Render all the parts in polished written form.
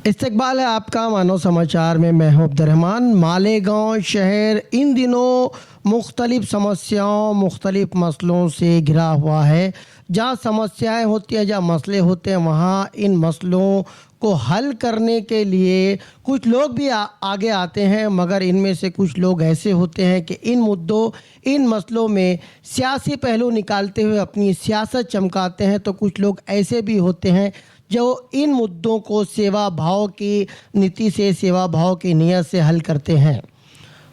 इस्तकबाल है आपका मानव समाचार में। मैं हूं अब्दुर्रहमान। मालेगांव शहर इन दिनों मुख्तलिफ समस्याओं, मुख्तलिफ मसलों से घिरा हुआ है। जहां समस्याएं होती हैं, जहां मसले होते हैं, वहां इन मसलों को हल करने के लिए कुछ लोग भी आगे आते हैं, मगर इनमें से कुछ लोग ऐसे होते हैं कि इन मुद्दों, इन मसलों में सियासी पहलू निकालते हुए अपनी सियासत चमकाते हैं। तो कुछ लोग ऐसे भी होते हैं जो इन मुद्दों को सेवा भाव की नीति से, सेवा भाव की नीयत से हल करते हैं।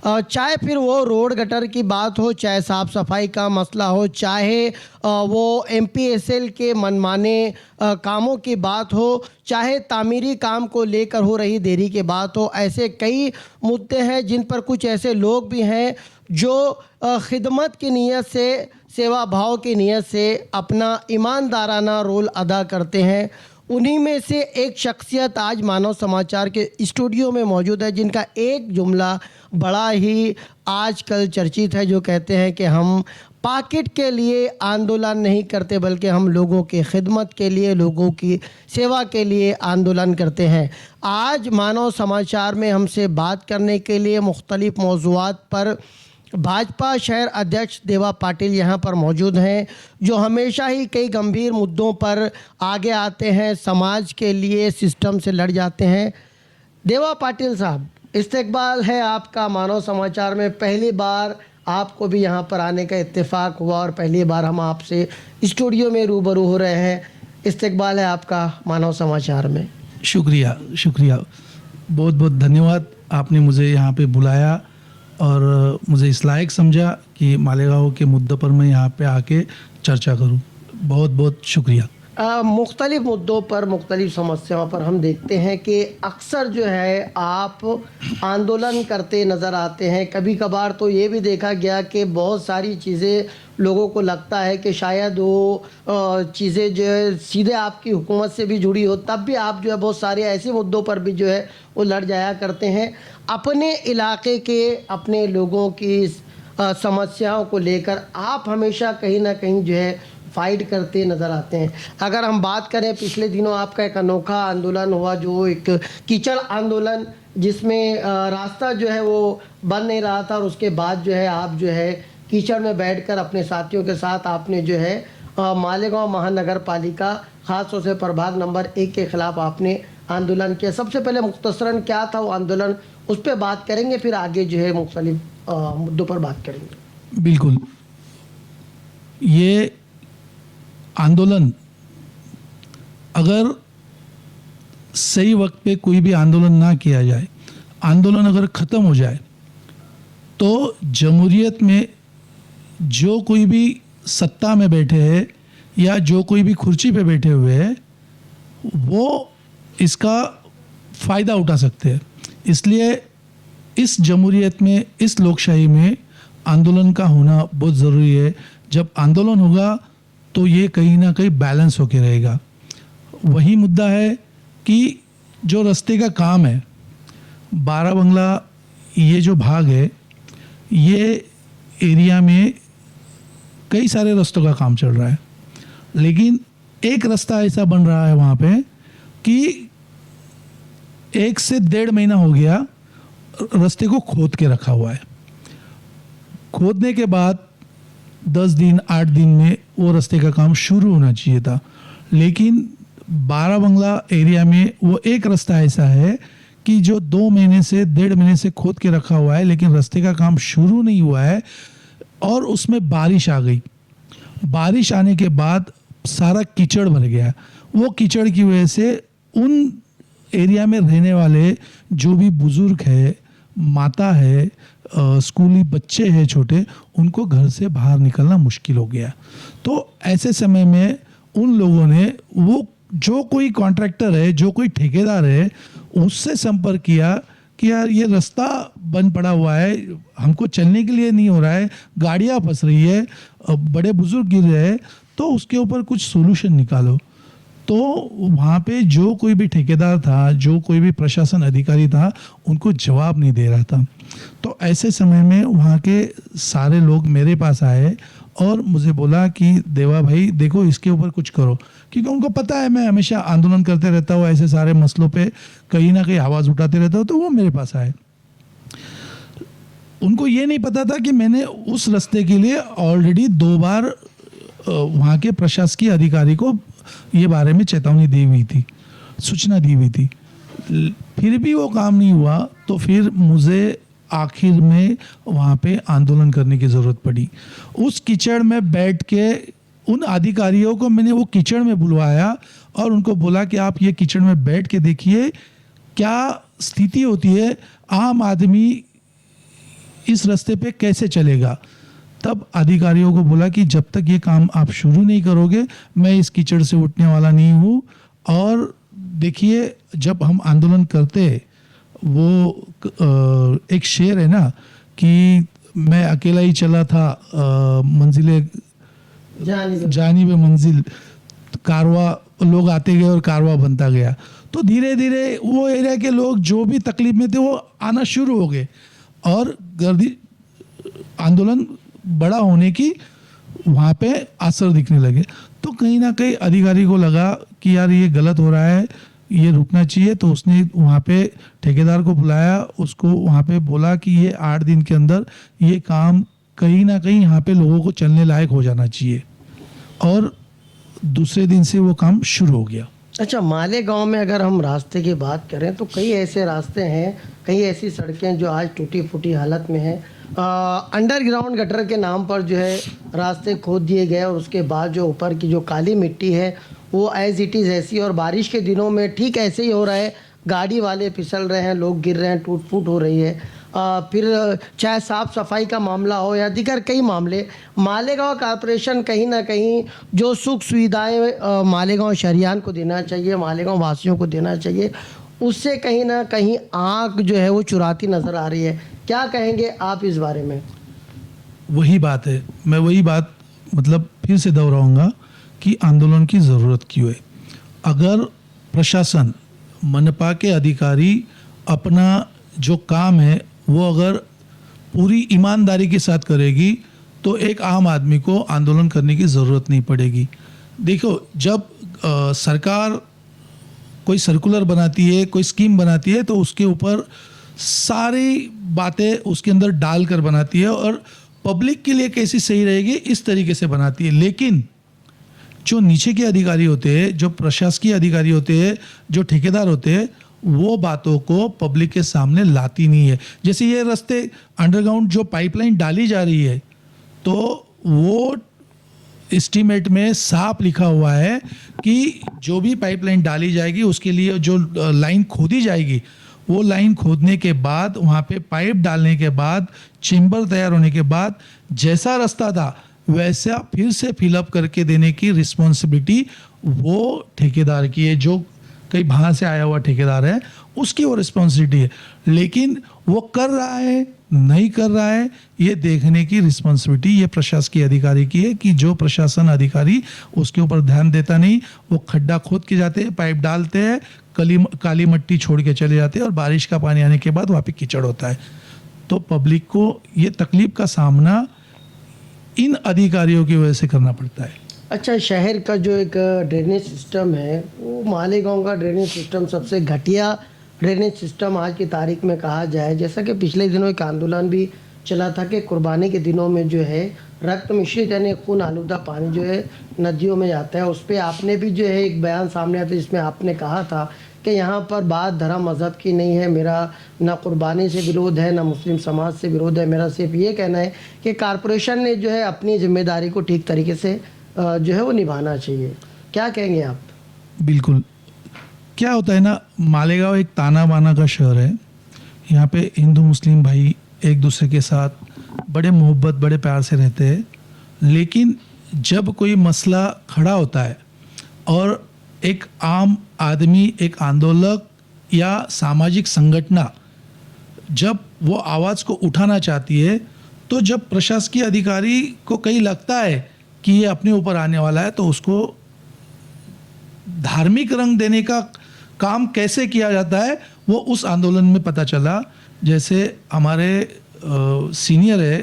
चाहे फिर वो रोड गटर की बात हो, चाहे साफ़ सफाई का मसला हो, चाहे वो MPSL के मनमाने कामों की बात हो, चाहे तामीरी काम को लेकर हो रही देरी की बात हो। ऐसे कई मुद्दे हैं जिन पर कुछ ऐसे लोग भी हैं जो खिदमत की नीयत से, सेवा भाव की नीयत से अपना ईमानदाराना रोल अदा करते हैं। उन्हीं में से एक शख्सियत आज मानव समाचार के स्टूडियो में मौजूद है, जिनका एक जुमला बड़ा ही आजकल चर्चित है, जो कहते हैं कि हम पॉकेट के लिए आंदोलन नहीं करते, बल्कि हम लोगों की खिदमत के लिए, लोगों की सेवा के लिए आंदोलन करते हैं। आज मानव समाचार में हमसे बात करने के लिए मुख्तलिफ मौज़ूआत पर भाजपा शहर अध्यक्ष देवा पाटिल यहाँ पर मौजूद हैं, जो हमेशा ही कई गंभीर मुद्दों पर आगे आते हैं, समाज के लिए, सिस्टम से लड़ जाते हैं। देवा पाटिल साहब, इस्तकबाल है आपका मानव समाचार में। पहली बार आपको भी यहाँ पर आने का इत्तेफाक हुआ और पहली बार हम आपसे स्टूडियो में रूबरू हो रहे हैं। इस्तकबाल है आपका मानव समाचार में। शुक्रिया, बहुत बहुत धन्यवाद। आपने मुझे यहाँ पे बुलाया और मुझे इस लायक समझा कि मालेगांव के मुद्दे पर मैं यहाँ पे आके चर्चा करूँ। बहुत बहुत शुक्रिया। मुख्तलिफ मुद्दों पर, मुख्तलिफ समस्याओं पर हम देखते हैं कि अक्सर जो है आप आंदोलन करते नज़र आते हैं। कभी कभार तो ये भी देखा गया कि बहुत सारी चीज़ें लोगों को लगता है कि शायद वो चीज़ें जो है सीधे आपकी हुकूमत से भी जुड़ी हो, तब भी आप जो है बहुत सारे ऐसे मुद्दों पर भी जो है वो लड़ जाया करते हैं। अपने इलाके के, अपने लोगों की समस्याओं को लेकर आप हमेशा कहीं ना कहीं जो है फाइट करते नज़र आते हैं। अगर हम बात करें, पिछले दिनों आपका एक अनोखा आंदोलन हुआ, जो एक कीचड़ आंदोलन, जिसमें रास्ता जो है वो बन नहीं रहा था, और उसके बाद जो है आप जो है कीचड़ में बैठकर अपने साथियों के साथ आपने जो है मालेगांव महानगर पालिका, ख़ास तौर से प्रभाग नंबर 1 के ख़िलाफ़ आपने आंदोलन किया। सबसे पहले मुख्तसरन क्या था वो आंदोलन, उस पर बात करेंगे, फिर आगे जो है मुख्तलिफ मुद्दों पर बात करेंगे। बिल्कुल, ये आंदोलन अगर सही वक्त पे कोई भी आंदोलन ना किया जाए, आंदोलन अगर ख़त्म हो जाए, तो जमहूरियत में जो कोई भी सत्ता में बैठे हैं या जो कोई भी कुर्सी पे बैठे हुए हैं, वो इसका फ़ायदा उठा सकते हैं। इसलिए इस जमहूरियत में, इस लोकशाही में आंदोलन का होना बहुत ज़रूरी है। जब आंदोलन होगा तो ये कहीं ना कहीं बैलेंस होके रहेगा। वही मुद्दा है कि जो रास्ते का काम है, 12 बंगला ये जो भाग है, ये एरिया में कई सारे रास्तों का काम चल रहा है, लेकिन एक रास्ता ऐसा बन रहा है वहाँ पे कि 1 से 1.5 महीना हो गया रास्ते को खोद के रखा हुआ है। खोदने के बाद 10 दिन, 8 दिन में वो रास्ते का काम शुरू होना चाहिए था, लेकिन 12 बंगला एरिया में वो एक रास्ता ऐसा है कि जो 2 महीने से 1.5 महीने से खोद के रखा हुआ है, लेकिन रास्ते का काम शुरू नहीं हुआ है। और उसमें बारिश आ गई। बारिश आने के बाद सारा कीचड़ भर गया। वो कीचड़ की वजह से उन एरिया में रहने वाले जो भी बुज़ुर्ग है, माता है, स्कूली बच्चे हैं छोटे, उनको घर से बाहर निकलना मुश्किल हो गया। तो ऐसे समय में उन लोगों ने, वो जो कोई कॉन्ट्रैक्टर है, जो कोई ठेकेदार है, उससे संपर्क किया कि यार ये रास्ता बंद पड़ा हुआ है, हमको चलने के लिए नहीं हो रहा है, गाड़ियाँ फंस रही है, बड़े बुजुर्ग गिर रहे हैं, तो उसके ऊपर कुछ सोल्यूशन निकालो। तो तो वहाँ पे जो कोई भी ठेकेदार था, जो कोई भी प्रशासन अधिकारी था, उनको जवाब नहीं दे रहा था। तो ऐसे समय में वहाँ के सारे लोग मेरे पास आए और मुझे बोला कि देवा भाई देखो इसके ऊपर कुछ करो, क्योंकि उनको पता है मैं हमेशा आंदोलन करते रहता हूँ, ऐसे सारे मसलों पे कहीं ना कहीं आवाज़ उठाते रहता हूँ। तो वो मेरे पास आए। उनको ये नहीं पता था कि मैंने उस रास्ते के लिए ऑलरेडी 2 बार वहाँ के प्रशासकीय अधिकारी को ये बारे में चेतावनी दी हुई थी, सूचना दी हुई थी। फिर भी वो काम नहीं हुआ, तो फिर मुझे आखिर में वहाँ पे आंदोलन करने की ज़रूरत पड़ी। उस कीचड़ में बैठ के उन अधिकारियों को मैंने वो कीचड़ में बुलवाया और उनको बोला कि आप ये कीचड़ में बैठ के देखिए क्या स्थिति होती है, आम आदमी इस रास्ते पे कैसे चलेगा। तब अधिकारियों को बोला कि जब तक ये काम आप शुरू नहीं करोगे मैं इस कीचड़ से उठने वाला नहीं हूँ। और देखिए जब हम आंदोलन करते वो एक शेर है ना कि मैं अकेला ही चला था मंजिले जानी बे मंजिल, कारवा लोग आते गए और कारवा बनता गया। तो धीरे धीरे वो एरिया के लोग जो भी तकलीफ में थे वो आना शुरू हो गए और गर्दी आंदोलन बड़ा होने की वहाँ पे असर दिखने लगे। तो कहीं ना कहीं अधिकारी को लगा कि यार ये गलत हो रहा है, ये रुकना चाहिए। तो उसने वहाँ पे ठेकेदार को बुलाया, उसको वहाँ पे बोला कि ये 8 दिन के अंदर ये काम कहीं ना कहीं यहाँ पे लोगों को चलने लायक हो जाना चाहिए। और दूसरे दिन से वो काम शुरू हो गया। अच्छा, मालेगांव में अगर हम रास्ते की बात करें तो कई ऐसे रास्ते हैं, कई ऐसी सड़कें जो आज टूटी फूटी हालत में हैं। अंडरग्राउंड गटर के नाम पर जो है रास्ते खोद दिए गए और उसके बाद जो ऊपर की जो काली मिट्टी है वो एज इट इज़ ऐसी, और बारिश के दिनों में ठीक ऐसे ही हो रहा है, गाड़ी वाले फिसल रहे हैं, लोग गिर रहे हैं, टूट फूट हो रही है। फिर चाहे साफ़ सफाई का मामला हो या दीगर कई मामले, मालेगांव कॉरपोरेशन कहीं ना कहीं जो सुख सुविधाएं मालेगांव शहरियान को देना चाहिए, मालेगांव वासियों को देना चाहिए, उससे कहीं ना कहीं आँख जो है वो चुराती नज़र आ रही है। क्या कहेंगे आप इस बारे में? वही बात है, मैं वही बात मतलब फिर से दोहराऊंगा कि आंदोलन की ज़रूरत क्यों है। अगर प्रशासन, मनपा के अधिकारी अपना जो काम है वो अगर पूरी ईमानदारी के साथ करेगी तो एक आम आदमी को आंदोलन करने की ज़रूरत नहीं पड़ेगी। देखो जब सरकार कोई सर्कुलर बनाती है, कोई स्कीम बनाती है, तो उसके ऊपर सारी बातें उसके अंदर डाल कर बनाती है और पब्लिक के लिए कैसी सही रहेगी इस तरीके से बनाती है। लेकिन जो नीचे के अधिकारी होते हैं, जो प्रशासकीय अधिकारी होते हैं, जो ठेकेदार होते हैं, वो बातों को पब्लिक के सामने लाती नहीं है। जैसे ये रास्ते अंडरग्राउंड जो पाइपलाइन डाली जा रही है, तो वो एस्टीमेट में साफ लिखा हुआ है कि जो भी पाइपलाइन डाली जाएगी उसके लिए जो लाइन खोदी जाएगी, वो लाइन खोदने के बाद वहाँ पे पाइप डालने के बाद चेम्बर तैयार होने के बाद जैसा रास्ता था वैसा फिर से फिलअप करके देने की रिस्पॉन्सिबिलिटी वो ठेकेदार की है। जो कहीं बाहर से आया हुआ ठेकेदार है उसकी वो रिस्पॉन्सिबिलिटी है। लेकिन वो कर रहा है नहीं कर रहा है ये देखने की रिस्पॉन्सिबिलिटी ये प्रशासकीय अधिकारी की है कि जो प्रशासन अधिकारी उसके ऊपर ध्यान देता नहीं, वो खड्डा खोद के जाते हैं, पाइप डालते हैं, काली मिट्टी छोड़ के चले जाते हैं और बारिश का पानी आने के बाद वहाँ पे कीचड़ होता है। तो पब्लिक को ये तकलीफ का सामना इन अधिकारियों की वजह से करना पड़ता है। अच्छा, शहर का जो एक ड्रेनेज सिस्टम है वो मालेगांव का ड्रेनेज सिस्टम सबसे घटिया ड्रेनेज सिस्टम आज की तारीख में कहा जाए। जैसा कि पिछले दिनों एक आंदोलन भी चला था कि कुर्बानी के दिनों में जो है रक्त मिश्रित यानी खून आलूदा पानी जो है नदियों में जाता है। उस पर आपने भी जो है एक बयान सामने आया था जिसमें आपने कहा था कि यहाँ पर बात धर्म मज़हब की नहीं है, मेरा ना कुर्बानी से विरोध है ना मुस्लिम समाज से विरोध है, मेरा सिर्फ ये कहना है कि कॉरपोरेशन ने जो है अपनी जिम्मेदारी को ठीक तरीके से जो है वो निभाना चाहिए। क्या कहेंगे आप? बिल्कुल, क्या होता है ना, मालेगांव एक ताना बाना का शहर है। यहाँ पे हिंदू मुस्लिम भाई एक दूसरे के साथ बड़े मोहब्बत बड़े प्यार से रहते हैं। लेकिन जब कोई मसला खड़ा होता है और एक आम आदमी, एक आंदोलक या सामाजिक संगठन जब वो आवाज़ को उठाना चाहती है, तो जब प्रशासकीय अधिकारी को कहीं लगता है कि ये अपने ऊपर आने वाला है तो उसको धार्मिक रंग देने का काम कैसे किया जाता है वो उस आंदोलन में पता चला। जैसे हमारे सीनियर है,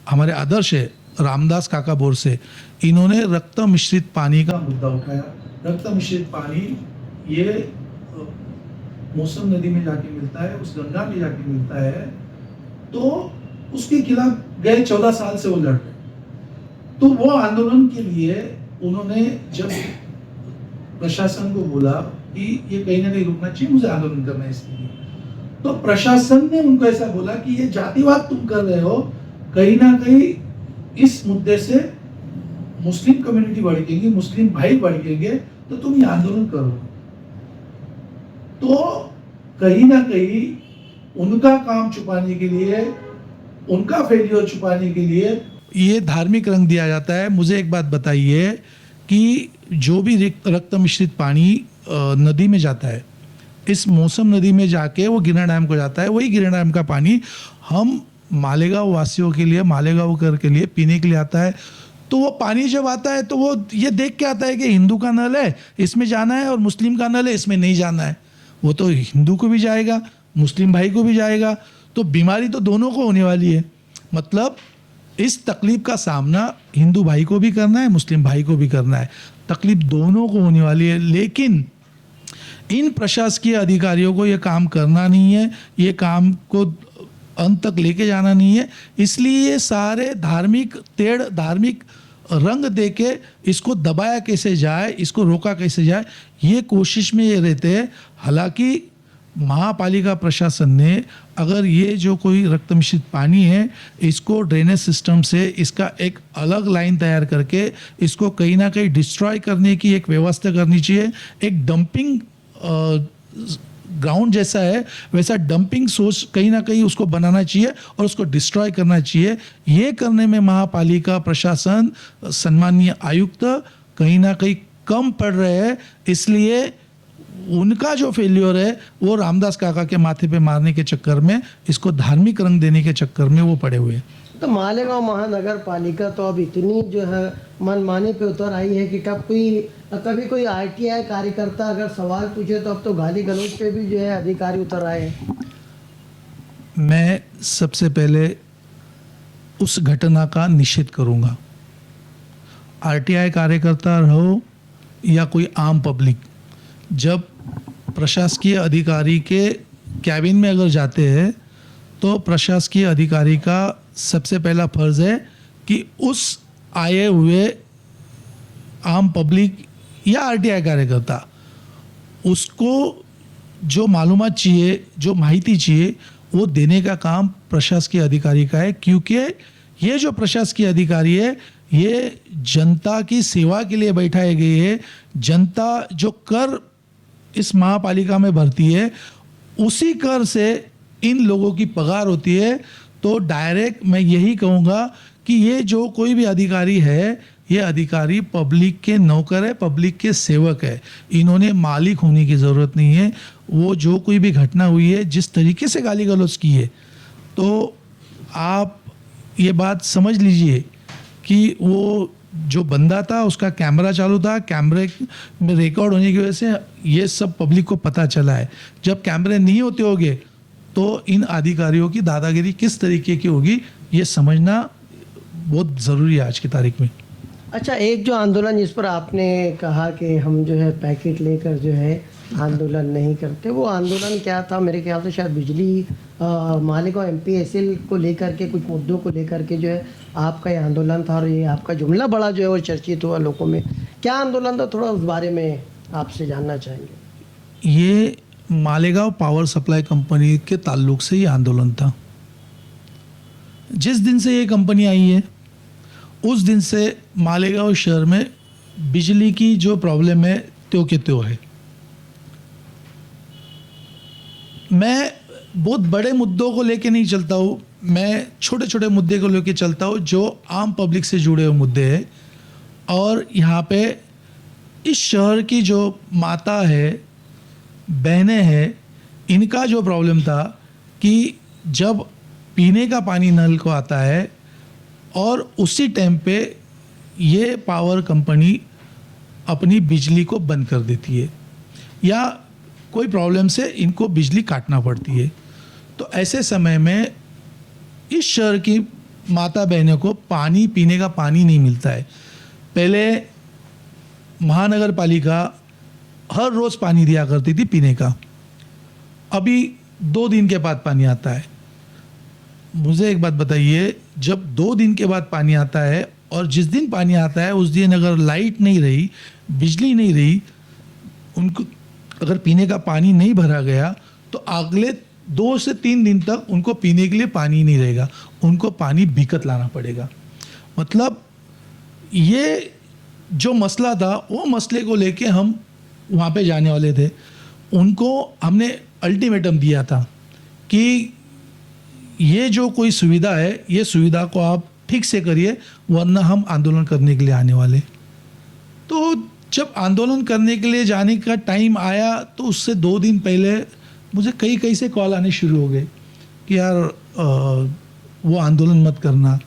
हमारे आदर्श है रामदास काका बोरसे, इन्होंने रक्त मिश्रित पानी का मुद्दा उठाया। रक्त मिश्रित पानी ये मौसम नदी में जाके मिलता है, उस गंगा में जाके मिलता है, तो उसके खिलाफ गए 14 साल से वो लड़ रहे। तो वो आंदोलन के लिए उन्होंने जब प्रशासन को बोला कि ये कहीं ना कहीं रुकना चाहिए, मुझे आंदोलन करना है इसके लिए, तो प्रशासन ने उनको ऐसा बोला कि ये जातिवाद तुम कर रहे हो, कहीं ना कहीं इस मुद्दे से मुस्लिम कम्युनिटी भड़केंगी, मुस्लिम भाई भड़केंगे, तो तुम ये आंदोलन करो। तो कहीं ना कहीं उनका काम छुपाने के लिए, उनका फेलियर छुपाने के लिए ये धार्मिक रंग दिया जाता है। मुझे एक बात बताइए कि जो भी रक्त मिश्रित पानी नदी में जाता है, इस मौसम नदी में जाके वो गिरना डैम को जाता है, वही गिरना डैम का पानी हम मालेगांव वासियों के लिए, मालेगांव कर के लिए पीने के लिए आता है। तो वो पानी जब आता है तो वो ये देख के आता है कि हिंदू का नल है इसमें जाना है और मुस्लिम का नल है इसमें नहीं जाना है। वो तो हिंदू को भी जाएगा, मुस्लिम भाई को भी जाएगा, तो बीमारी तो दोनों को होने वाली है। मतलब इस तकलीफ का सामना हिंदू भाई को भी करना है, मुस्लिम भाई को भी करना है, तकलीफ दोनों को होने वाली है। लेकिन इन प्रशासकीय अधिकारियों को ये काम करना नहीं है, ये काम को अंत तक लेके जाना नहीं है, इसलिए ये सारे धार्मिक रंग देके इसको दबाया कैसे जाए, इसको रोका कैसे जाए, ये कोशिश में ये रहते हैं। हालांकि महापालिका प्रशासन ने अगर ये जो कोई रक्त मिश्रित पानी है इसको ड्रेनेज सिस्टम से इसका एक अलग लाइन तैयार करके इसको कहीं ना कहीं डिस्ट्रॉय करने की एक व्यवस्था करनी चाहिए। एक डंपिंग ग्राउंड जैसा है वैसा डंपिंग सोर्स कहीं ना कहीं उसको बनाना चाहिए और उसको डिस्ट्रॉय करना चाहिए। ये करने में महापालिका प्रशासन, सम्मानीय आयुक्त कहीं ना कहीं कम पड़ रहे हैं, इसलिए उनका जो फेल्योर है वो रामदास काका के माथे पे मारने के चक्कर में, इसको धार्मिक रंग देने के चक्कर में वो पड़े हुए हैं। तो मालेगांव महानगर पालिका तो अब इतनी जो है मनमानी पे उतर आई है कि कभी कोई आरटीआई कार्यकर्ता अगर सवाल पूछे तो अब तो गाली गलौज पे भी जो है अधिकारी उतर आए हैं। मैं सबसे पहले उस घटना का निषेध करूंगा। आरटीआई कार्यकर्ता रहो या कोई आम पब्लिक, जब प्रशासकीय अधिकारी के कैबिन में अगर जाते हैं तो प्रशासकीय अधिकारी का सबसे पहला फर्ज है कि उस आए हुए आम पब्लिक या आरटीआई कार्यकर्ता उसको जो मालूमात चाहिए, जो माहिती चाहिए, वो देने का काम प्रशासकीय अधिकारी का है। क्योंकि ये जो प्रशासकीय अधिकारी है ये जनता की सेवा के लिए बैठाए गए है। जनता जो कर इस महापालिका में भरती है उसी कर से इन लोगों की पगार होती है। तो डायरेक्ट मैं यही कहूँगा कि ये जो कोई भी अधिकारी है, ये अधिकारी पब्लिक के नौकर है, पब्लिक के सेवक है, इन्होंने मालिक होने की ज़रूरत नहीं है। वो जो कोई भी घटना हुई है, जिस तरीके से गाली गलौज की है, तो आप ये बात समझ लीजिए कि वो जो बंदा था उसका कैमरा चालू था, कैमरे में रिकॉर्ड होने की वजह से ये सब पब्लिक को पता चला है। जब कैमरे नहीं होते होंगे तो इन अधिकारियों की दादागिरी किस तरीके की होगी ये समझना बहुत ज़रूरी है आज की तारीख में। अच्छा, एक जो आंदोलन जिस पर आपने कहा कि हम जो है पैकेट लेकर जो है आंदोलन नहीं करते, वो आंदोलन क्या था? मेरे ख्याल से शायद बिजली मालेगांव MPSL को लेकर के, कुछ मुद्दों को लेकर के जो है आपका ये आंदोलन था और ये आपका जुमला बड़ा जो है वो चर्चित हुआ लोगों में। क्या आंदोलन था, थोड़ा उस बारे में आपसे जानना चाहेंगे। ये मालेगांव पावर सप्लाई कंपनी के ताल्लुक से ये आंदोलन था। जिस दिन से ये कंपनी आई है उस दिन से मालेगांव शहर में बिजली की जो प्रॉब्लम है त्यों के त्यों है। मैं बहुत बड़े मुद्दों को लेके नहीं चलता हूँ, मैं छोटे छोटे मुद्दे को लेके चलता हूँ जो आम पब्लिक से जुड़े हुए मुद्दे हैं। और यहाँ पे इस शहर की जो माता है, बहनें हैं, इनका जो प्रॉब्लम था कि जब पीने का पानी नल को आता है और उसी टाइम पे ये पावर कंपनी अपनी बिजली को बंद कर देती है या कोई प्रॉब्लम से इनको बिजली काटना पड़ती है। तो ऐसे समय में इस शहर की माता बहनों को पानी पीने का पानी नहीं मिलता है। पहले महानगर पालिका हर रोज़ पानी दिया करती थी पीने का, अभी 2 दिन के बाद पानी आता है। मुझे एक बात बताइए, जब 2 दिन के बाद पानी आता है और जिस दिन पानी आता है उस दिन अगर लाइट नहीं रही, बिजली नहीं रही, उनको अगर पीने का पानी नहीं भरा गया तो अगले 2 से 3 दिन तक उनको पीने के लिए पानी नहीं रहेगा, उनको पानी बिकत लाना पड़ेगा। मतलब ये जो मसला था वो मसले को लेके हम वहाँ पे जाने वाले थे। उनको हमने अल्टीमेटम दिया था कि ये जो कोई सुविधा है ये सुविधा को आप ठीक से करिए वरना हम आंदोलन करने के लिए आने वाले। तो जब आंदोलन करने के लिए जाने का टाइम आया तो उससे 2 दिन पहले मुझे कई से कॉल आने शुरू हो गए कि यार वो आंदोलन मत करना,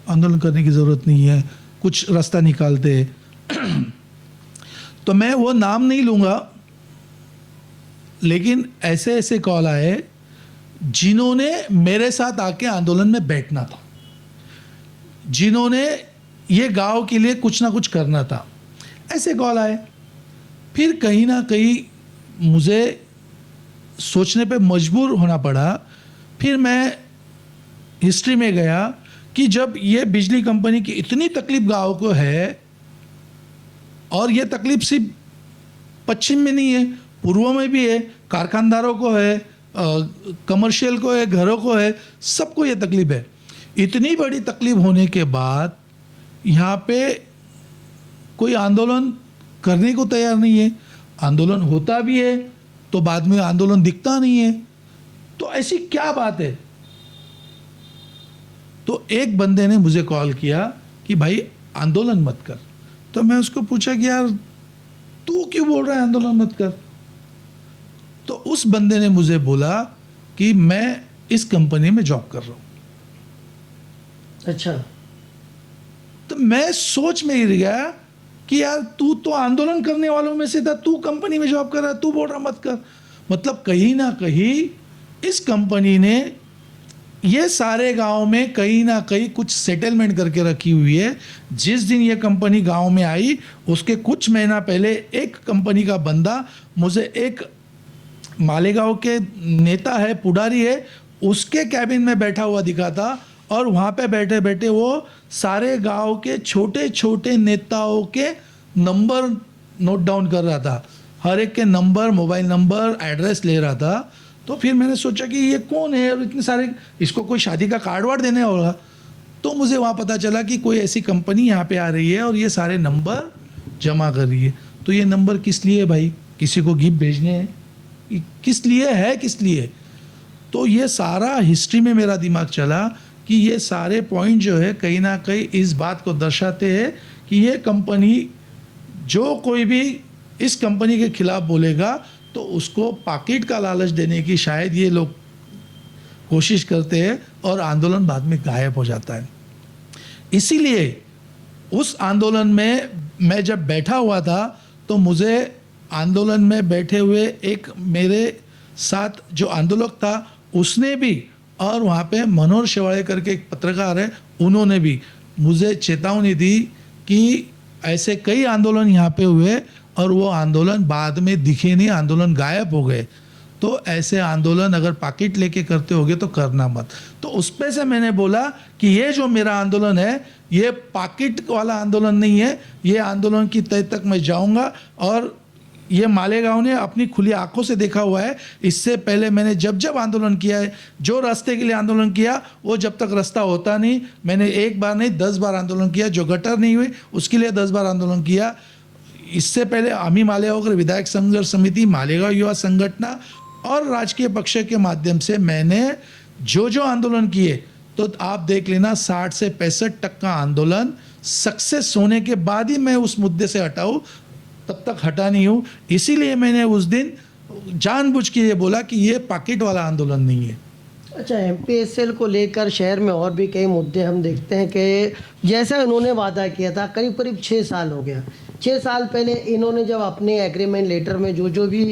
आंदोलन करने की ज़रूरत नहीं है, कुछ रास्ता निकालते। तो मैं वो नाम नहीं लूँगा, लेकिन ऐसे ऐसे कॉल आए जिन्होंने मेरे साथ आके आंदोलन में बैठना था, जिन्होंने ये गांव के लिए कुछ ना कुछ करना था, ऐसे कॉल आए। फिर कहीं ना कहीं मुझे सोचने पे मजबूर होना पड़ा। फिर मैं हिस्ट्री में गया कि जब ये बिजली कंपनी की इतनी तकलीफ गांव को है, और ये तकलीफ सिर्फ पश्चिम में नहीं है, पूर्व में भी है, कारखानदारों को है, कमर्शियल को है, घरों को है, सबको ये तकलीफ है। इतनी बड़ी तकलीफ होने के बाद यहाँ पे कोई आंदोलन करने को तैयार नहीं है। आंदोलन होता भी है तो बाद में आंदोलन दिखता नहीं है। तो ऐसी क्या बात है? तो एक बंदे ने मुझे कॉल किया कि भाई आंदोलन मत कर। तो मैं उसको पूछा कि यार तू क्यों बोल रहा है आंदोलन मत कर? तो उस बंदे ने मुझे बोला कि मैं इस कंपनी में जॉब कर रहा हूँ। अच्छा। तो मैं सोच में गिर गया कि यार तू तो आंदोलन करने वालों में से था, तू कंपनी में जॉब कर रहा है, तू बोल रहा मत कर। मतलब कहीं ना कहीं इस कंपनी ने ये सारे गांव में कहीं ना कहीं कुछ सेटलमेंट करके रखी हुई है। जिस दिन ये कंपनी गांव में आई उसके कुछ महीना पहले एक कंपनी का बंदा मुझे, एक मालेगांव के नेता है, पुडारी है, उसके कैबिन में बैठा हुआ दिखा था। और वहाँ पे बैठे बैठे वो सारे गांव के छोटे छोटे नेताओं के नंबर नोट डाउन कर रहा था, हर एक के नंबर, मोबाइल नंबर, एड्रेस ले रहा था। तो फिर मैंने सोचा कि ये कौन है और इतने सारे, इसको कोई शादी का कार्ड वार्ड देने होगा। तो मुझे वहाँ पता चला कि कोई ऐसी कंपनी यहाँ पे आ रही है और ये सारे नंबर जमा कर रही है। तो ये नंबर किस लिए भाई? किसी को गिफ्ट भेजने हैं? किस लिए है, किस लिए? तो ये सारा हिस्ट्री में मेरा दिमाग चला कि ये सारे पॉइंट जो है कहीं ना कहीं इस बात को दर्शाते हैं कि ये कंपनी, जो कोई भी इस कंपनी के खिलाफ बोलेगा तो उसको पाकिट का लालच देने की शायद ये लोग कोशिश करते हैं और आंदोलन बाद में गायब हो जाता है। इसीलिए उस आंदोलन में मैं जब बैठा हुआ था तो मुझे आंदोलन में बैठे हुए एक मेरे साथ जो आंदोलक था उसने भी, और वहाँ पे मनोहर शेवाड़े करके एक पत्रकार है, उन्होंने भी मुझे चेतावनी दी कि ऐसे कई आंदोलन यहाँ पे हुए और वो आंदोलन बाद में दिखे नहीं, आंदोलन गायब हो गए। तो ऐसे आंदोलन अगर पाकिट लेके करते होगे तो करना मत। तो उस पे से मैंने बोला कि ये जो मेरा आंदोलन है ये पाकिट वाला आंदोलन नहीं है, ये आंदोलन की तह तक मैं जाऊंगा। और ये मालेगांव ने अपनी खुली आंखों से देखा हुआ है। इससे पहले मैंने जब जब आंदोलन किया है, जो रास्ते के लिए आंदोलन किया, वो जब तक रास्ता होता नहीं, मैंने एक बार नहीं 10 बार आंदोलन किया। जो गटर नहीं हुई उसके लिए 10 बार आंदोलन किया। इससे पहले आम्ही मालेगांव विधायक संघर्ष समिति, मालेगांव युवा संगठना और राजकीय पक्ष के माध्यम से मैंने जो आंदोलन किए, तो आप देख लेना 60 से 65% आंदोलन सक्सेस होने के बाद ही मैं उस मुद्दे से हटाऊँ, तब तक हटा नहीं हूँ। इसीलिए मैंने उस दिन जानबूझ के ये बोला कि ये पाकिट वाला आंदोलन नहीं है। अच्छा, एमपीएसएल को लेकर शहर में और भी कई मुद्दे हम देखते हैं कि जैसा उन्होंने वादा किया था, करीब करीब 6 साल हो गया, 6 साल पहले इन्होंने जब अपने एग्रीमेंट लेटर में जो जो भी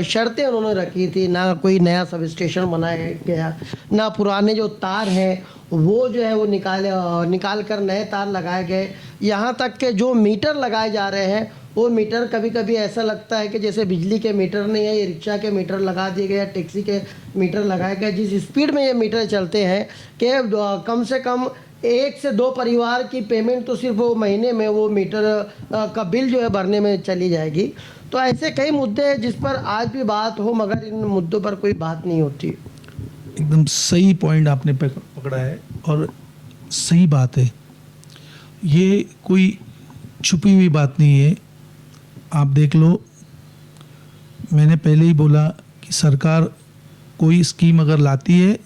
शर्तें उन्होंने रखी थी, ना कोई नया सब स्टेशन बनाया गया, ना पुराने जो तार हैं वो जो है वो निकाल कर नए तार लगाए गए। यहाँ तक के जो मीटर लगाए जा रहे हैं वो मीटर कभी कभी ऐसा लगता है कि जैसे बिजली के मीटर नहीं है, ये रिक्शा के मीटर लगा दिए गए, टैक्सी के मीटर लगाए गए। जिस स्पीड में ये मीटर चलते हैं कि कम से कम 1 से 2 परिवार की पेमेंट तो सिर्फ वो महीने में वो मीटर का बिल जो है भरने में चली जाएगी। तो ऐसे कई मुद्दे हैं जिस पर आज भी बात हो, मगर इन मुद्दों पर कोई बात नहीं होती। एकदम सही पॉइंट आपने पकड़ा है और सही बात है। ये कोई छुपी हुई बात नहीं है। आप देख लो, मैंने पहले ही बोला कि सरकार कोई स्कीम अगर लाती है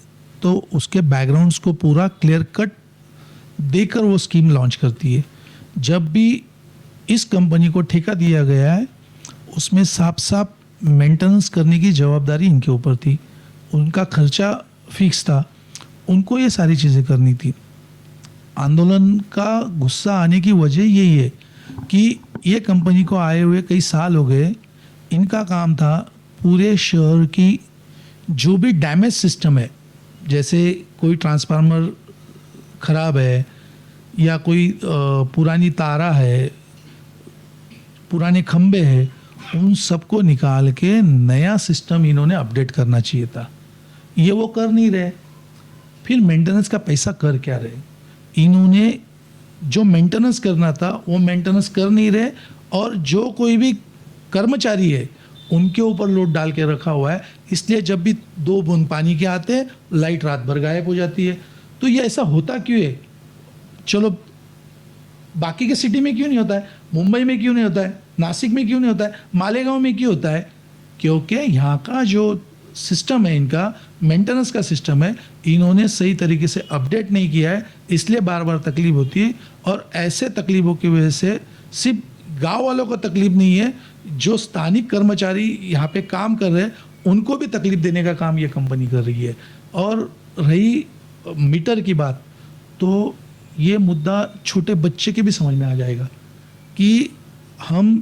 तो उसके बैकग्राउंड्स को पूरा क्लियर कट देकर वो स्कीम लॉन्च करती है। जब भी इस कंपनी को ठेका दिया गया है उसमें साफ साफ मेंटेनेंस करने की जवाबदारी इनके ऊपर थी, उनका खर्चा फिक्स था, उनको ये सारी चीज़ें करनी थी। आंदोलन का गुस्सा आने की वजह यही है कि ये कंपनी को आए हुए कई साल हो गए। इनका काम था पूरे शहर की जो भी डैमेज सिस्टम है, जैसे कोई ट्रांसफार्मर ख़राब है या कोई पुरानी तारा है, पुराने खंबे हैं, उन सबको निकाल के नया सिस्टम इन्होंने अपडेट करना चाहिए था। ये वो कर नहीं रहे। फिर मेंटेनेंस का पैसा कर क्या रहे? इन्होंने जो मेंटेनेंस करना था वो मेंटेनेंस कर नहीं रहे और जो कोई भी कर्मचारी है उनके ऊपर लोड डाल के रखा हुआ है। इसलिए जब भी 2 बूंद पानी के आते हैं लाइट रात भर गायब हो जाती है। तो ये ऐसा होता क्यों है? चलो बाकी के सिटी में क्यों नहीं होता है, मुंबई में क्यों नहीं होता है, नासिक में क्यों नहीं होता है, मालेगांव में क्यों होता है? क्योंकि यहाँ का जो सिस्टम है, इनका मेंटेनेंस का सिस्टम है, इन्होंने सही तरीके से अपडेट नहीं किया है, इसलिए बार बार तकलीफ होती है। और ऐसे तकलीफों की वजह से सिर्फ गांव वालों को तकलीफ नहीं है, जो स्थानिक कर्मचारी यहाँ पे काम कर रहे हैं उनको भी तकलीफ देने का काम ये कंपनी कर रही है। और रही मीटर की बात, तो ये मुद्दा छोटे बच्चे के भी समझ में आ जाएगा कि हम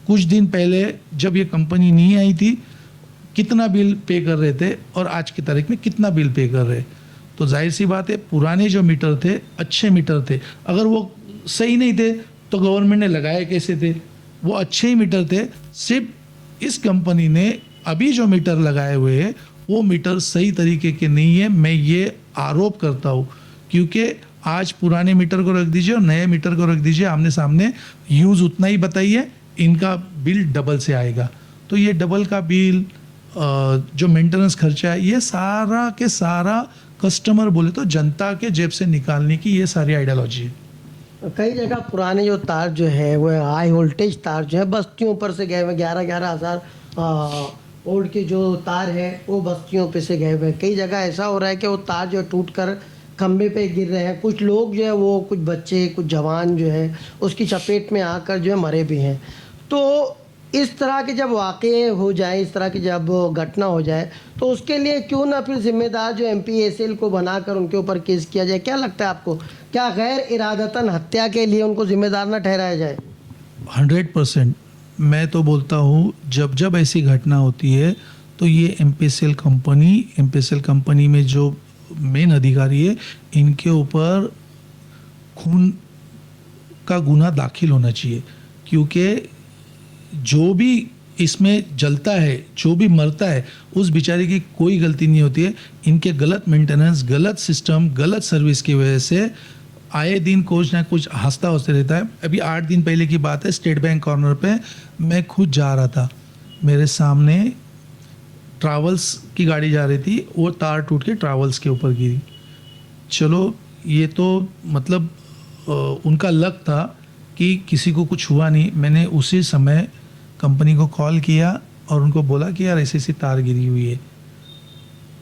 कुछ दिन पहले जब ये कंपनी नहीं आई थी कितना बिल पे कर रहे थे और आज की तारीख में कितना बिल पे कर रहे। तो जाहिर सी बात है, पुराने जो मीटर थे अच्छे मीटर थे, अगर वो सही नहीं थे तो गवर्नमेंट ने लगाए कैसे थे? वो अच्छे ही मीटर थे। सिर्फ इस कंपनी ने अभी जो मीटर लगाए हुए हैं वो मीटर सही तरीके के नहीं है, मैं ये आरोप करता हूँ। क्योंकि आज पुराने मीटर को रख दीजिए और नए मीटर को रख दीजिए आमने सामने, यूज़ उतना ही बताइए, इनका बिल डबल से आएगा। तो ये डबल का बिल, जो मेंटेनेंस खर्चा है, ये सारा के सारा कस्टमर बोले तो जनता के जेब से निकालने की ये सारी आइडियोलॉजी है। कई जगह पुराने जो तार जो है वो हाई वोल्टेज तार जो है बस्तियों पर से गए हुए, 11-11 हज़ार वोल्ट के जो तार है वो बस्तियों पे से गए हुए हैं। कई जगह ऐसा हो रहा है कि वो तार जो टूट कर खंबे पे गिर रहे हैं। कुछ लोग जो है वो, कुछ बच्चे, कुछ जवान जो है उसकी चपेट में आकर जो है मरे भी हैं। तो इस तरह के जब वाक़ये हो जाए, इस तरह की जब घटना हो जाए, तो उसके लिए क्यों ना फिर जिम्मेदार जो MPSL को बनाकर उनके ऊपर केस किया जाए? क्या लगता है आपको, क्या गैर इरादतन हत्या के लिए उनको जिम्मेदार ना ठहराया जाए? 100% मैं तो बोलता हूँ, जब जब ऐसी घटना होती है तो ये MPSL कंपनी में जो मेन अधिकारी है, इनके ऊपर खून का गुना दाखिल होना चाहिए। क्योंकि जो भी इसमें जलता है, जो भी मरता है, उस बेचारे की कोई गलती नहीं होती है। इनके गलत मेंटेनेंस, गलत सिस्टम, गलत सर्विस की वजह से आए दिन कुछ ना कुछ हंसता हंसते रहता है। अभी 8 दिन पहले की बात है, स्टेट बैंक कॉर्नर पे मैं खुद जा रहा था, मेरे सामने ट्रैवल्स की गाड़ी जा रही थी, वो तार टूट के ट्रैवल्स के ऊपर गिरी। चलो ये तो मतलब उनका लक था कि किसी को कुछ हुआ नहीं। मैंने उसी समय कंपनी को कॉल किया और उनको बोला कि यार ऐसी तार गिरी हुई है।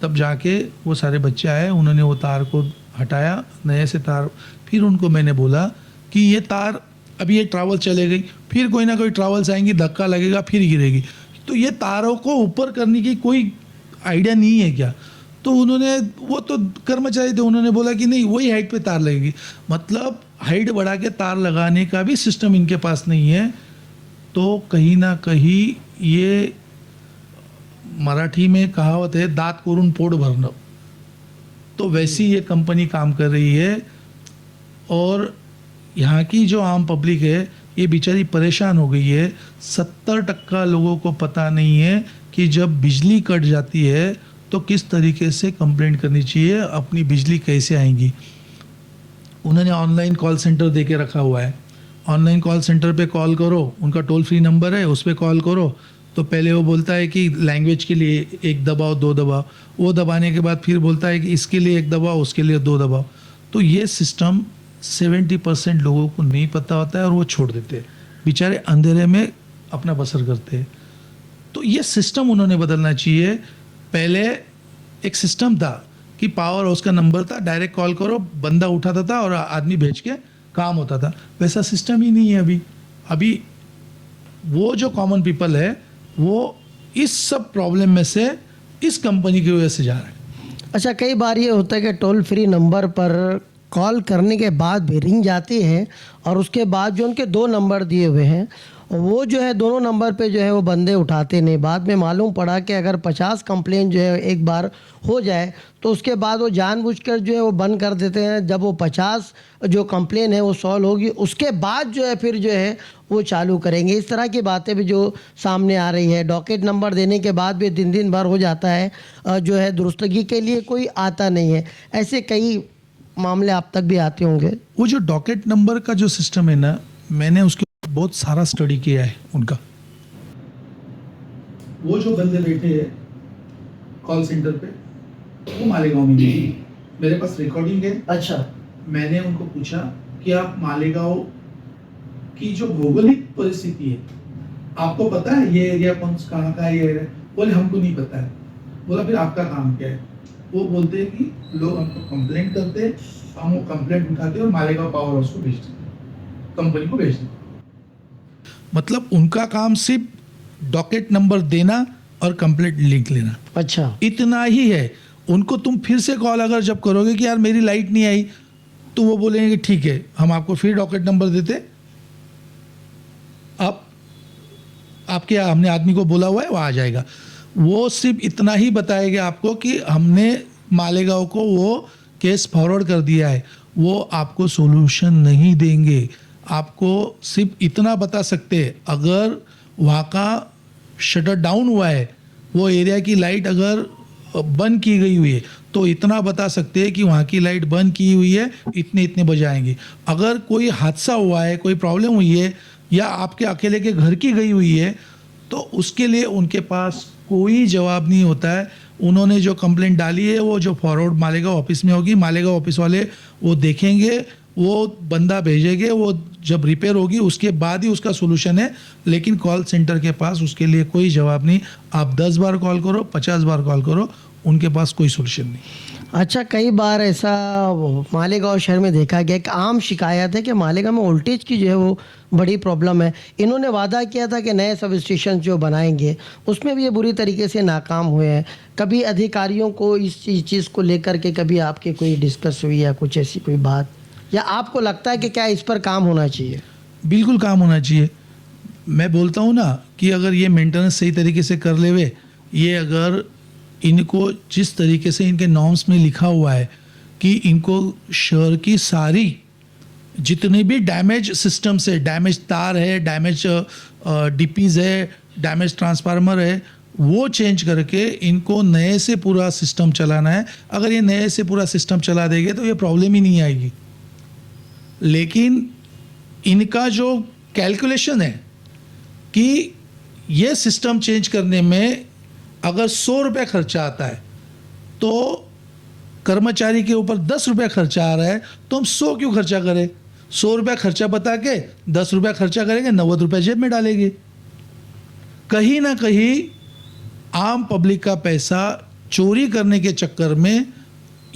तब जाके वो सारे बच्चे आए, उन्होंने वो तार को हटाया, नए से तार। फिर उनको मैंने बोला कि ये तार, अभी ये ट्रैवल चले गई, फिर कोई ना कोई ट्रैवल्स आएंगी, धक्का लगेगा, फिर गिरेगी। तो ये तारों को ऊपर करने की कोई आइडिया नहीं है क्या? तो उन्होंने, वो तो कर्मचारी थे, उन्होंने बोला कि नहीं वही हाइट पे तार लगेगी। मतलब हाइट बढ़ा के तार लगाने का भी सिस्टम इनके पास नहीं है। तो कहीं ना कहीं ये मराठी में कहावत है, दात करून पोट भरणं, तो वैसी ये कंपनी काम कर रही है। और यहाँ की जो आम पब्लिक है ये बेचारी परेशान हो गई है। 70% लोगों को पता नहीं है कि जब बिजली कट जाती है तो किस तरीके से कंप्लेंट करनी चाहिए, अपनी बिजली कैसे आएंगी। उन्होंने ऑनलाइन कॉल सेंटर दे के रखा हुआ है। ऑनलाइन कॉल सेंटर पे कॉल करो, उनका टोल फ्री नंबर है, उस पर कॉल करो तो पहले वो बोलता है कि लैंग्वेज के लिए 1 दबाओ 2 दबाओ, वो दबाने के बाद फिर बोलता है कि इसके लिए 1 दबाओ उसके लिए 2 दबाओ। तो ये सिस्टम 70% लोगों को नहीं पता होता है और वो छोड़ देते हैं, बेचारे अंधेरे में अपना बसर करते हैं। तो ये सिस्टम उन्होंने बदलना चाहिए। पहले एक सिस्टम था कि पावर हाउस का नंबर था, डायरेक्ट कॉल करो, बंदा उठाता था और आदमी भेज के काम होता था। वैसा सिस्टम ही नहीं है अभी वो जो कॉमन पीपल है वो इस सब प्रॉब्लम में से इस कंपनी की वजह से जा रहा है। अच्छा, कई बार ये होता है कि टोल फ्री नंबर पर कॉल करने के बाद भी रिंग जाती है और उसके बाद जो उनके 2 नंबर दिए हुए हैं वो जो है दोनों नंबर पे जो है वो बंदे उठाते नहीं। बाद में मालूम पड़ा कि अगर 50 कंप्लेन जो है एक बार हो जाए तो उसके बाद वो जानबूझकर जो है वो बंद कर देते हैं। जब वो 50 जो कंप्लेन है वो सॉल्व होगी उसके बाद जो है फिर जो है वो चालू करेंगे। इस तरह की बातें भी जो सामने आ रही है। डॉकेट नंबर देने के बाद भी दिन भर हो जाता है, जो है दुरुस्तगी के लिए कोई आता नहीं है। ऐसे कई मामले आप तक भी आते होंगे। वो जो डॉकेट नंबर का जो सिस्टम है ना, मैंने उसके बहुत सारा स्टडी किया है उनका। वो जो बंदे बैठे हैं कॉल सेंटर पे वो मालेगांव में नहीं, मेरे पास रिकॉर्डिंग है। अच्छा, मैंने उनको पूछा कि आप मालेगांव की जो भौगोलिक परिस्थिति है आपको पता है, ये एरिया कहाँ का है ये एरिया? बोले हमको नहीं पता है। बोला फिर आपका काम क्या है? वो बोलते हैं कि लोग हमको कंप्लेंट करते हैं, हम वो कंप्लेंट उठाते हैं और मालेगांव पावर हाउस को भेजते हैं, कंपनी को भेजते हैं। मतलब उनका काम सिर्फ डॉकेट नंबर देना और कंप्लेंट लिख लेना, अच्छा, इतना ही है। उनको तुम फिर से कॉल अगर जब करोगे कि यार मेरी लाइट नहीं आई, तो वो बोलेंगे ठीक है हम आपको फिर डॉकेट नंबर देते, आपके हमने आदमी को बोला हुआ है वो आ जाएगा। वो सिर्फ इतना ही बताएगा आपको कि हमने मालेगांव को वो केस फॉरवर्ड कर दिया है, वो आपको सॉल्यूशन नहीं देंगे। आपको सिर्फ इतना बता सकते हैं, अगर वहाँ का शटर डाउन हुआ है, वो एरिया की लाइट अगर बंद की गई हुई है तो इतना बता सकते हैं कि वहाँ की लाइट बंद की हुई है, इतने बजे आएंगे। अगर कोई हादसा हुआ है, कोई प्रॉब्लम हुई है या आपके अकेले के घर की गई हुई है तो उसके लिए उनके पास कोई जवाब नहीं होता है। उन्होंने जो कंप्लेंट डाली है वो जो फॉरवर्ड मालेगांव ऑफिस में होगी, मालेगांव ऑफिस वाले वो देखेंगे, वो बंदा भेजेंगे, वो जब रिपेयर होगी उसके बाद ही उसका सोल्यूशन है। लेकिन कॉल सेंटर के पास उसके लिए कोई जवाब नहीं। आप 10 बार कॉल करो, 50 बार कॉल करो, उनके पास कोई सोल्यूशन नहीं। अच्छा, कई बार ऐसा मालेगांव शहर में देखा गया, एक आम शिकायत है कि मालेगांव में वोल्टेज की जो है वो बड़ी प्रॉब्लम है। इन्होंने वादा किया था कि नए सब स्टेशन जो बनाएंगे उसमें भी ये बुरी तरीके से नाकाम हुए हैं। कभी अधिकारियों को इस चीज़ को लेकर के कभी आपके कोई डिस्कस हुई या कुछ ऐसी कोई बात, या आपको लगता है कि क्या इस पर काम होना चाहिए? बिल्कुल काम होना चाहिए। मैं बोलता हूँ ना कि अगर ये मेंटेनेंस सही तरीके से कर लेवे, ये अगर इनको जिस तरीके से इनके नॉर्म्स में लिखा हुआ है कि इनको शहर की सारी जितने भी डैमेज सिस्टम्स है, डैमेज तार है, डैमेज डीपीज है, डैमेज ट्रांसफार्मर है, वो चेंज करके इनको नए से पूरा सिस्टम चलाना है। अगर ये नए से पूरा सिस्टम चला देंगे तो ये प्रॉब्लम ही नहीं आएगी। लेकिन इनका जो कैलकुलेशन है कि ये सिस्टम चेंज करने में अगर 100 रुपये खर्चा आता है तो कर्मचारी के ऊपर 10 रुपये खर्चा आ रहा है, तो हम 100 क्यों खर्चा करें? 100 रुपये खर्चा बता के 10 रुपये खर्चा करेंगे, 90 रुपये जेब में डालेंगे। कहीं ना कहीं आम पब्लिक का पैसा चोरी करने के चक्कर में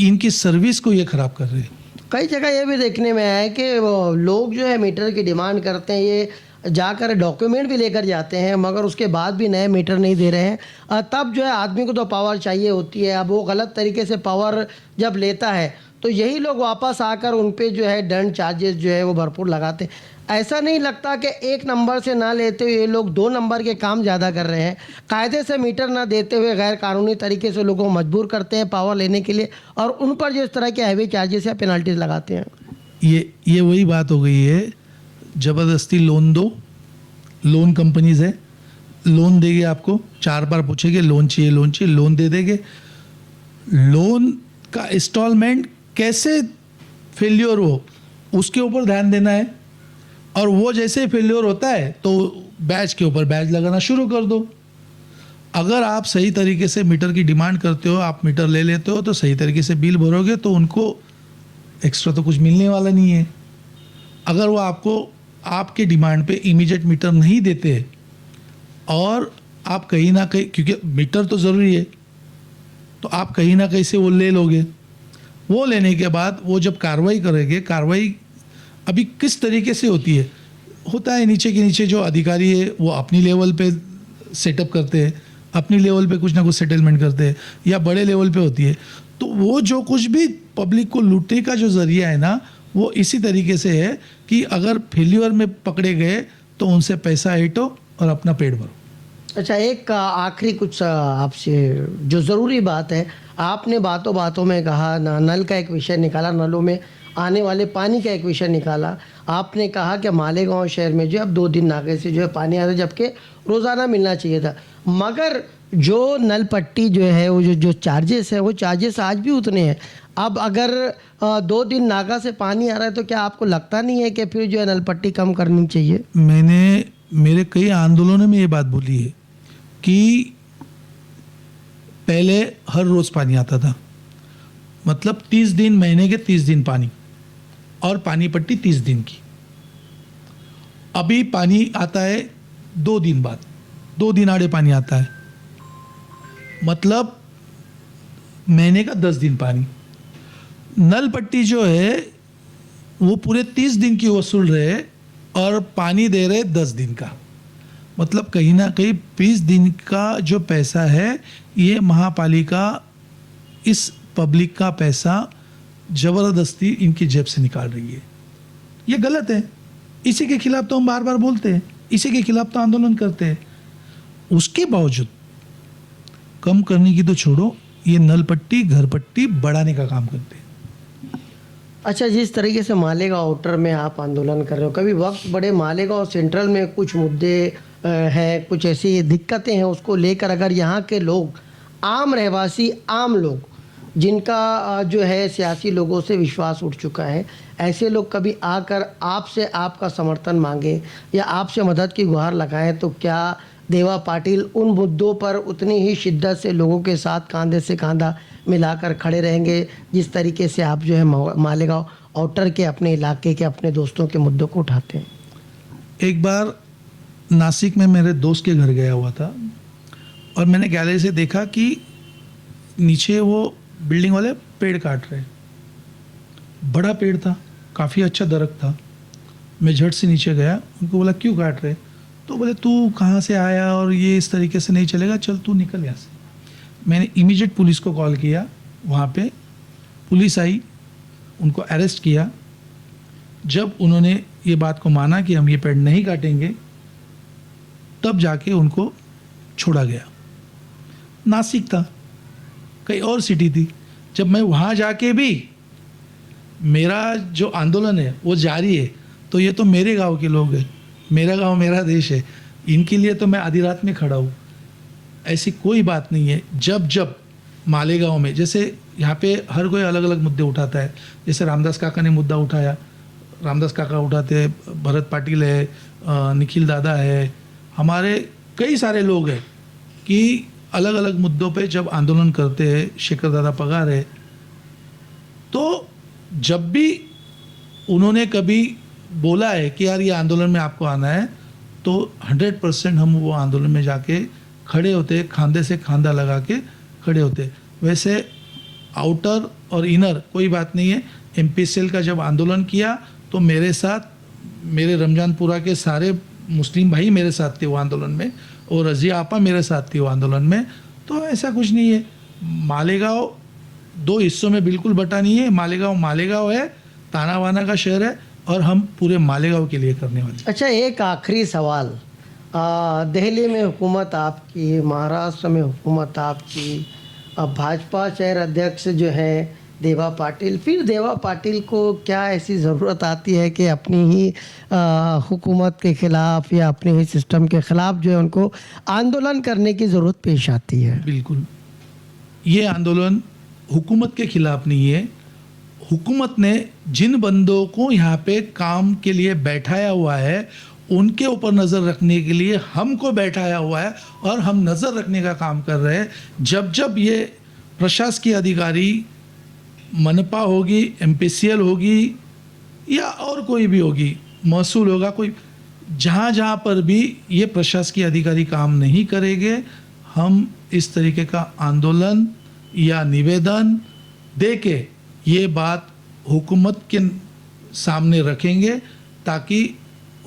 इनकी सर्विस को ये खराब कर रहे हैं। कई जगह ये भी देखने में आया है कि वो लोग जो है मीटर की डिमांड करते हैं, ये जाकर डॉक्यूमेंट भी लेकर जाते हैं मगर उसके बाद भी नए मीटर नहीं दे रहे हैं। तब जो है आदमी को तो पावर चाहिए होती है। अब वो गलत तरीके से पावर जब लेता है तो यही लोग वापस आकर उन पे जो है दंड चार्जेस जो है वो भरपूर लगाते हैं। ऐसा नहीं लगता कि 1 नंबर से ना लेते हुए ये लोग 2 नंबर के काम ज़्यादा कर रहे हैं, कायदे से मीटर ना देते हुए गैर कानूनी तरीके से लोगों को मजबूर करते हैं पावर लेने के लिए, और उन पर जो इस तरह के हैवी चार्जेस या पेनल्टीज लगाते हैं? ये वही बात हो गई है, ज़बरदस्ती लोन दो। लोन कंपनीज है, लोन देंगे आपको, 4 बार पूछेंगे लोन चाहिए, लोन चाहिए, लोन दे देंगे। लोन का इंस्टॉलमेंट कैसे फेल्योर हो उसके ऊपर ध्यान देना है, और वो जैसे फेल्योर होता है तो बैच के ऊपर बैच लगाना शुरू कर दो। अगर आप सही तरीके से मीटर की डिमांड करते हो, आप मीटर ले लेते हो, तो सही तरीके से बिल भरोगे तो उनको एक्स्ट्रा तो कुछ मिलने वाला नहीं है। अगर वो आपको आपके डिमांड पे इमीडिएट मीटर नहीं देते और आप कहीं ना कहीं, क्योंकि मीटर तो ज़रूरी है, तो आप कहीं ना कहीं से वो ले लोगे। वो लेने के बाद वो जब कार्रवाई करेंगे, कार्रवाई अभी किस तरीके से होती है, होता है नीचे के नीचे जो अधिकारी है वो अपनी लेवल पे सेटअप करते हैं, अपनी लेवल पे कुछ ना कुछ सेटलमेंट करते हैं, या बड़े लेवल पे होती है। तो वो जो कुछ भी पब्लिक को लूटने का जो ज़रिया है ना, वो इसी तरीके से है कि अगर फेल्यूर में पकड़े गए तो उनसे पैसा ऐंठो और अपना पेट भरो। अच्छा, एक आखिरी कुछ आपसे जो ज़रूरी बात है, आपने बातों बातों में कहा नल का एक विषय निकाला, नलों में आने वाले पानी का एक विषय निकाला। आपने कहा कि मालेगांव शहर में जो अब 2 दिन नागे से जो है पानी आ रहा है, जबकि रोज़ाना मिलना चाहिए था। मगर जो नल पट्टी जो है वो जो चार्जेस है, वो चार्जेस आज भी उतने हैं। अब अगर 2 दिन नागा से पानी आ रहा है तो क्या आपको लगता नहीं है कि फिर जो है नल पट्टी कम करनी चाहिए? मैंने मेरे कई आंदोलनों में ये बात बोली है कि पहले हर रोज़ पानी आता था, मतलब 30 दिन, महीने के 30 दिन पानी, और पानी पट्टी 30 दिन की। अभी पानी आता है 2 दिन बाद, 2 दिन आड़े पानी आता है, मतलब महीने का 10 दिन पानी। नल पट्टी जो है वो पूरे 30 दिन की वसूल रहे और पानी दे रहे 10 दिन का, मतलब कहीं ना कहीं 20 दिन का जो पैसा है ये महापालिका इस पब्लिक का पैसा ज़बरदस्ती इनकी जेब से निकाल रही है। ये गलत है। इसी के खिलाफ तो हम बार बार बोलते हैं, इसी के खिलाफ तो आंदोलन करते हैं। उसके बावजूद कम करने की तो छोड़ो, ये नल पट्टी घर पट्टी बढ़ाने का काम करते हैं। अच्छा, जिस तरीके से मालेगांव आउटर में आप आंदोलन कर रहे हो, कभी वक्त बड़े मालेगांव सेंट्रल में कुछ मुद्दे हैं, कुछ ऐसी दिक्कतें हैं, उसको लेकर अगर यहाँ के लोग, आम रहवासी, आम लोग जिनका जो है सियासी लोगों से विश्वास उठ चुका है, ऐसे लोग कभी आकर आपसे आपका समर्थन मांगे या आपसे मदद की गुहार लगाएं, तो क्या देवा पाटिल उन मुद्दों पर उतनी ही शिद्दत से लोगों के साथ कंधे से कंधा मिलाकर खड़े रहेंगे जिस तरीके से आप जो है मालेगांव आउटर के अपने इलाके के अपने दोस्तों के मुद्दों को उठाते हैं? एक बार नासिक में मेरे दोस्त के घर गया हुआ था और मैंने गैलरी से देखा कि नीचे वो बिल्डिंग वाले पेड़ काट रहे। बड़ा पेड़ था, काफ़ी अच्छा दरख्त था। मैं झट से नीचे गया, उनको बोला क्यों काट रहे? तो बोले तू कहाँ से आया और ये इस तरीके से नहीं चलेगा, चल तू निकल यहाँ से। मैंने इमीडिएट पुलिस को कॉल किया, वहाँ पे पुलिस आई, उनको अरेस्ट किया। जब उन्होंने ये बात को माना कि हम ये पेड़ नहीं काटेंगे, तब जाके उनको छोड़ा गया। नासिक था, कहीं और सिटी थी। जब मैं वहाँ जाके भी मेरा जो आंदोलन है वो जारी है, तो ये तो मेरे गांव के लोग हैं, मेरा गांव मेरा देश है, इनके लिए तो मैं आधी रात में खड़ा हूँ। ऐसी कोई बात नहीं है। जब जब मालेगांव में, जैसे यहाँ पे हर कोई अलग अलग मुद्दे उठाता है, जैसे रामदास काका ने मुद्दा उठाया, रामदास काका उठाते हैं, भरत पाटिल है, निखिल दादा है, हमारे कई सारे लोग हैं कि अलग अलग मुद्दों पे जब आंदोलन करते हैं। शेखर दादा पगार है। तो जब भी उन्होंने कभी बोला है कि यार ये आंदोलन में आपको आना है, तो 100% हम वो आंदोलन में जाके खड़े होते, खांधे से खांधा लगा के खड़े होते। वैसे आउटर और इनर कोई बात नहीं है। MPCL का जब आंदोलन किया तो मेरे साथ मेरे रमजानपुरा के सारे मुस्लिम भाई मेरे साथ थे वो आंदोलन में, और रज़िया आपा मेरे साथ थी वो आंदोलन में। तो ऐसा कुछ नहीं है। मालेगांव दो हिस्सों में बिल्कुल बटा नहीं है। मालेगांव मालेगांव है, तानावाना का शहर है, और हम पूरे मालेगांव के लिए करने वाले हैं। अच्छा, एक आखिरी सवाल। दिल्ली में हुकूमत आपकी, महाराष्ट्र में हुकूमत आपकी, भाजपा शहर अध्यक्ष जो है देवा पाटिल, फिर देवा पाटिल को क्या ऐसी ज़रूरत आती है कि अपनी ही हुकूमत के ख़िलाफ़ या अपने ही सिस्टम के ख़िलाफ़ जो है उनको आंदोलन करने की ज़रूरत पेश आती है? बिल्कुल, ये आंदोलन हुकूमत के खिलाफ नहीं है। हुकूमत ने जिन बंदों को यहाँ पे काम के लिए बैठाया हुआ है, उनके ऊपर नज़र रखने के लिए हमको बैठाया हुआ है, और हम नज़र रखने का काम कर रहे हैं। जब जब ये प्रशासकीय अधिकारी, मनपा होगी, MPCL होगी, या और कोई भी होगी, महसूल होगा, कोई जहाँ जहाँ पर भी ये प्रशासकीय अधिकारी काम नहीं करेंगे, हम इस तरीके का आंदोलन या निवेदन दे के ये बात हुकूमत के सामने रखेंगे, ताकि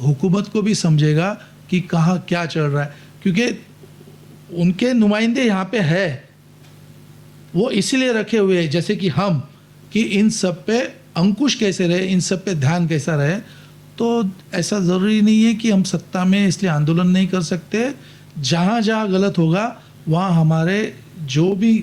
हुकूमत को भी समझेगा कि कहाँ क्या चल रहा है। क्योंकि उनके नुमाइंदे यहाँ पे है, वो इसीलिए रखे हुए हैं, जैसे कि हम, कि इन सब पे अंकुश कैसे रहे, इन सब पे ध्यान कैसा रहे। तो ऐसा ज़रूरी नहीं है कि हम सत्ता में इसलिए आंदोलन नहीं कर सकते। जहाँ जहाँ गलत होगा वहाँ हमारे जो भी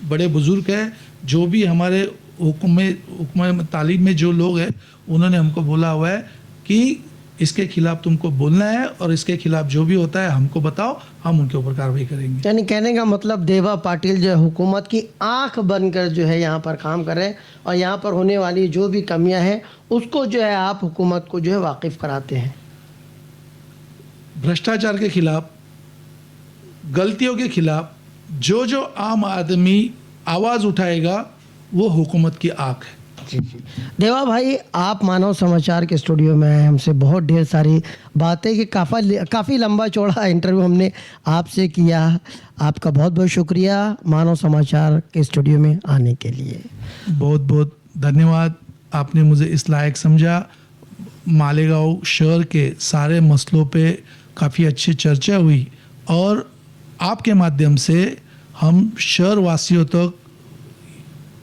बड़े बुज़ुर्ग हैं, जो भी हमारे हुक्म तालीम में जो लोग हैं, उन्होंने हमको बोला हुआ है कि इसके खिलाफ तुमको बोलना है, और इसके खिलाफ जो भी होता है हमको बताओ, हम उनके ऊपर कार्रवाई करेंगे। यानी कहने का मतलब देवा पाटिल जो है हुकूमत की आंख बनकर जो है यहाँ पर काम कर रहे हैं, और यहाँ पर होने वाली जो भी कमियां हैं उसको जो है आप हुकूमत को जो है वाकिफ़ कराते हैं। भ्रष्टाचार के खिलाफ, गलतियों के खिलाफ जो जो आम आदमी आवाज़ उठाएगा, वो हुकूमत की आंख है। जी जी, देवा भाई, आप मानव समाचार के स्टूडियो में आए, हमसे बहुत ढेर सारी बातें कि काफ़ी लंबा चौड़ा इंटरव्यू हमने आपसे किया। आपका बहुत बहुत शुक्रिया मानव समाचार के स्टूडियो में आने के लिए। बहुत बहुत धन्यवाद, आपने मुझे इस लायक समझा। मालेगांव शहर के सारे मसलों पे काफ़ी अच्छी चर्चा हुई, और आपके माध्यम से हम शहर वासियों तक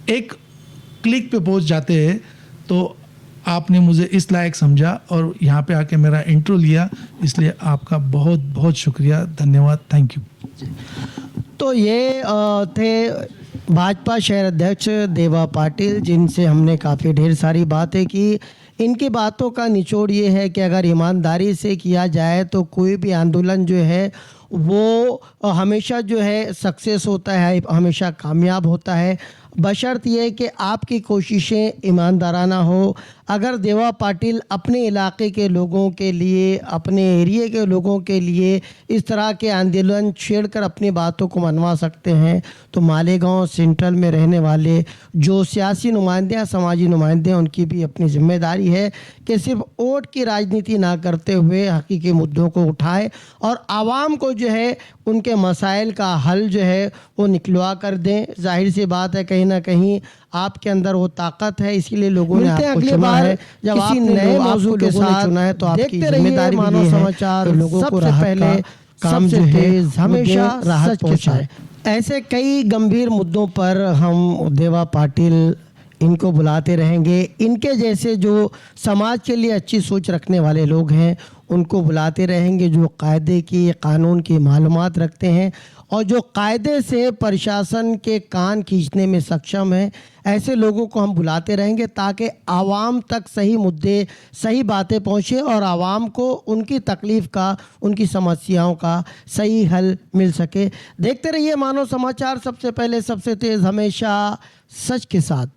एक क्लिक पे पहुंच जाते हैं। तो आपने मुझे इस लायक समझा और यहाँ पे आके मेरा इंटरव्यू लिया, इसलिए आपका बहुत बहुत शुक्रिया, धन्यवाद, थैंक यू। तो ये थे भाजपा शहर अध्यक्ष देवा पाटिल, जिनसे हमने काफ़ी ढेर सारी बातें की। इनकी बातों का निचोड़ ये है कि अगर ईमानदारी से किया जाए तो कोई भी आंदोलन जो है वो हमेशा जो है सक्सेस होता है, हमेशा कामयाब होता है, बशर्त ये कि आपकी कोशिशें ईमानदाराना हो। अगर देवा पाटिल अपने इलाके के लोगों के लिए, अपने एरिए के लोगों के लिए इस तरह के आंदोलन छेड़कर अपनी बातों को मनवा सकते हैं, तो मालेगांव सेंट्रल में रहने वाले जो सियासी नुमाइंदे हैं, समाजी नुमाइंदे हैं, उनकी भी अपनी जिम्मेदारी है कि सिर्फ वोट की राजनीति ना करते हुए हकीकी मुद्दों को उठाए और आवाम को जो है उनके मसाइल का हल जो है वो निकलवा कर दें। जाहिर सी बात है, कहीं ना कहीं आपके अंदर वो ताकत है, इसीलिए लोगों ने आपको चुना है। जब किसी नए मौजू के साथ चुना है तो आपकी जिम्मेदारी मानव समाचार लोगों को राहत पहले काम जो है हमेशा राहत पहुंचाए। ऐसे कई गंभीर मुद्दों पर हम देवा पाटिल इनको बुलाते रहेंगे। इनके जैसे जो समाज के लिए अच्छी सोच रखने वाले लोग हैं उनको बुलाते रहेंगे, जो कायदे की, कानून की मालूमात रखते हैं और जो कायदे से प्रशासन के कान खींचने में सक्षम है। ऐसे लोगों को हम बुलाते रहेंगे ताकि आवाम तक सही मुद्दे, सही बातें पहुँचे और आवाम को उनकी तकलीफ़ का, उनकी समस्याओं का सही हल मिल सके। देखते रहिए मानव समाचार, सबसे पहले सबसे तेज़, हमेशा सच के साथ।